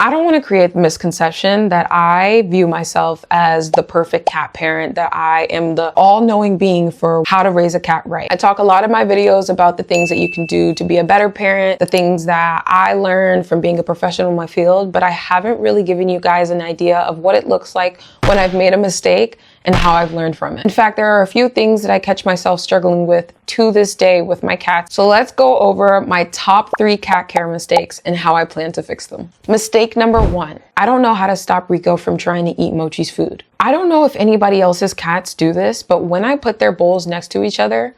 I don't want to create the misconception that I view myself as the perfect cat parent, that I am the all-knowing being for how to raise a cat right. I talk a lot in my videos about the things that you can do to be a better parent, the things that I learned from being a professional in my field, but I haven't really given you guys an idea of what it looks like when I've made a mistake and how I've learned from it. In fact, there are a few things that I catch myself struggling with to this day with my cats. So let's go over my top 3 cat care mistakes and how I plan to fix them. Mistake number 1. I don't know how to stop Rico from trying to eat Mochi's food. I don't know if anybody else's cats do this, but when I put their bowls next to each other,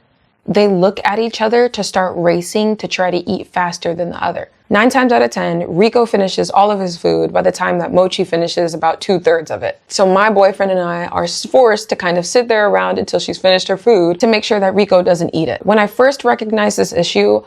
they look at each other to start racing to try to eat faster than the other. 9 times out of 10, Rico finishes all of his food by the time that Mochi finishes about 2/3 of it. So my boyfriend and I are forced to kind of sit there around until she's finished her food to make sure that Rico doesn't eat it. When I first recognized this issue,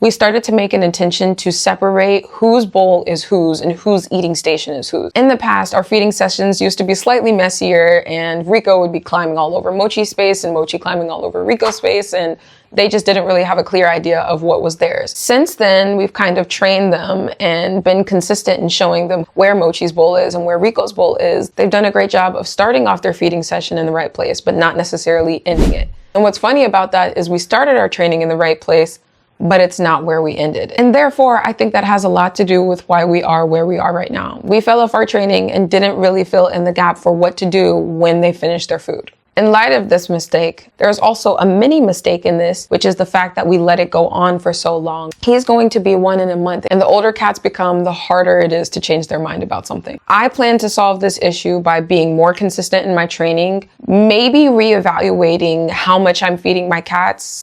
we started to make an intention to separate whose bowl is whose and whose eating station is whose. In the past, our feeding sessions used to be slightly messier and Rico would be climbing all over Mochi's space and Mochi climbing all over Rico's space, and they just didn't really have a clear idea of what was theirs. Since then, we've kind of trained them and been consistent in showing them where Mochi's bowl is and where Rico's bowl is. They've done a great job of starting off their feeding session in the right place, but not necessarily ending it. And what's funny about that is we started our training in the right place, but it's not where we ended. And therefore, I think that has a lot to do with why we are where we are right now. We fell off our training and didn't really fill in the gap for what to do when they finished their food. In light of this mistake, there's also a mini mistake in this, which is the fact that we let it go on for so long. He's going to be 1 in a month, and the older cats become, the harder it is to change their mind about something. I plan to solve this issue by being more consistent in my training, maybe reevaluating how much I'm feeding my cats.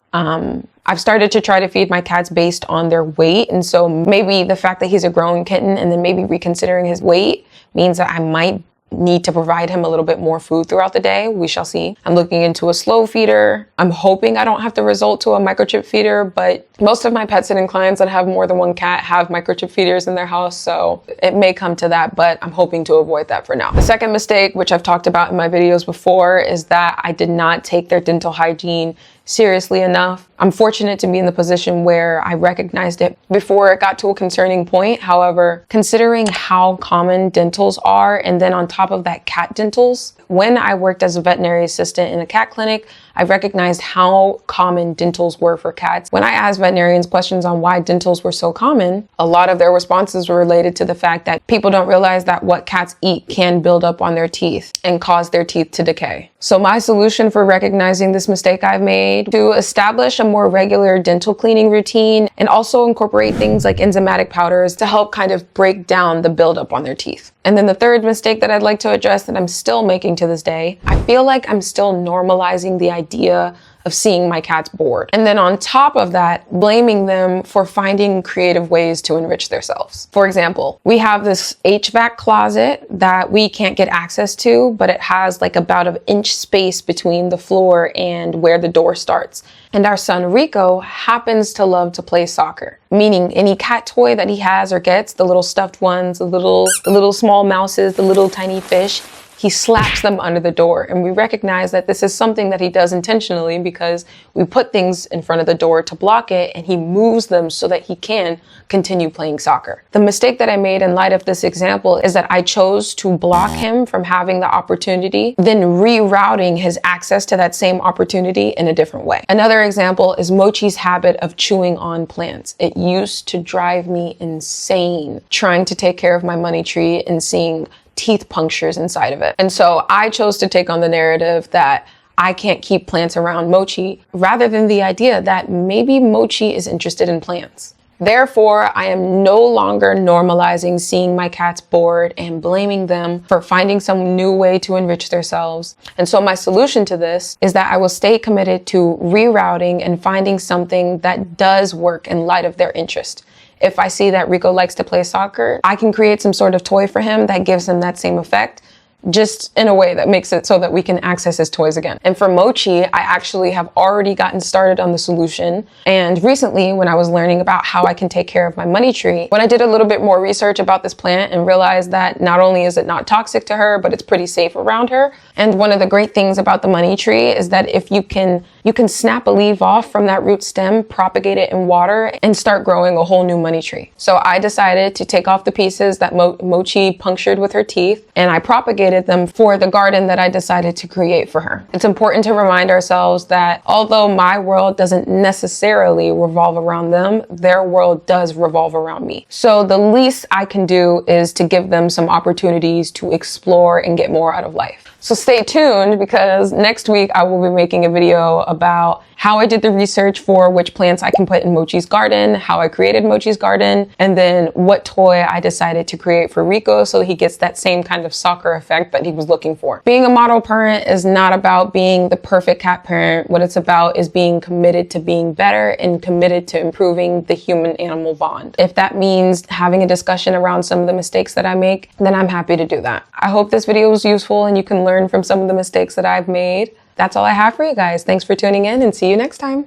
I've started to try to feed my cats based on their weight, and so maybe the fact that he's a growing kitten and then maybe reconsidering his weight means that I might need to provide him a little bit more food throughout the day. We shall see. I'm looking into a slow feeder. I'm hoping I don't have to resort to a microchip feeder, but most of my pet sitting clients that have more than 1 cat have microchip feeders in their house, so it may come to that, but I'm hoping to avoid that for now. The second mistake, which I've talked about in my videos before, is that I did not take their dental hygiene seriously enough. I'm fortunate to be in the position where I recognized it before it got to a concerning point. However, considering how common dentals are, and then on top of that, cat dentals, when I worked as a veterinary assistant in a cat clinic, I recognized how common dentals were for cats. When I asked veterinarians questions on why dentals were so common, a lot of their responses were related to the fact that people don't realize that what cats eat can build up on their teeth and cause their teeth to decay. So my solution for recognizing this mistake I've made, to establish a more regular dental cleaning routine and also incorporate things like enzymatic powders to help kind of break down the buildup on their teeth. And then the third mistake that I'd like to address that I'm still making to this day, I feel like I'm still normalizing the idea of seeing my cats bored. And then on top of that, blaming them for finding creative ways to enrich themselves. For example, we have this HVAC closet that we can't get access to, but it has like about an inch space between the floor and where the door starts. And our son Rico happens to love to play soccer, meaning any cat toy that he has or gets, the little stuffed ones, the little small mouses, the little tiny fish, he slaps them under the door. And we recognize that this is something that he does intentionally because we put things in front of the door to block it, and he moves them so that he can continue playing soccer. The mistake that I made in light of this example is that I chose to block him from having the opportunity, then rerouting his access to that same opportunity in a different way. Another example is Mochi's habit of chewing on plants. It used to drive me insane trying to take care of my money tree and seeing teeth punctures inside of it. And so I chose to take on the narrative that I can't keep plants around Mochi, rather than the idea that maybe Mochi is interested in plants. Therefore, I am no longer normalizing seeing my cats bored and blaming them for finding some new way to enrich themselves. And so my solution to this is that I will stay committed to rerouting and finding something that does work in light of their interest. If I see that Rico likes to play soccer, I can create some sort of toy for him that gives him that same effect, just in a way that makes it so that we can access his toys again. And for Mochi, I actually have already gotten started on the solution. And recently, when I was learning about how I can take care of my money tree, when I did a little bit more research about this plant and realized that not only is it not toxic to her, but it's pretty safe around her. And one of the great things about the money tree is that if you can you can snap a leaf off from that root stem, propagate it in water, and start growing a whole new money tree. So I decided to take off the pieces that Mochi punctured with her teeth, and I propagated them for the garden that I decided to create for her. It's important to remind ourselves that although my world doesn't necessarily revolve around them, their world does revolve around me. So the least I can do is to give them some opportunities to explore and get more out of life. So stay tuned, because next week I will be making a video about how I did the research for which plants I can put in Mochi's garden, how I created Mochi's garden, and then what toy I decided to create for Rico so he gets that same kind of soccer effect that he was looking for. Being a model parent is not about being the perfect cat parent. What it's about is being committed to being better and committed to improving the human-animal bond. If that means having a discussion around some of the mistakes that I make, then I'm happy to do that. I hope this video was useful and you can learn from some of the mistakes that I've made. That's all I have for you guys. Thanks for tuning in, and see you next time.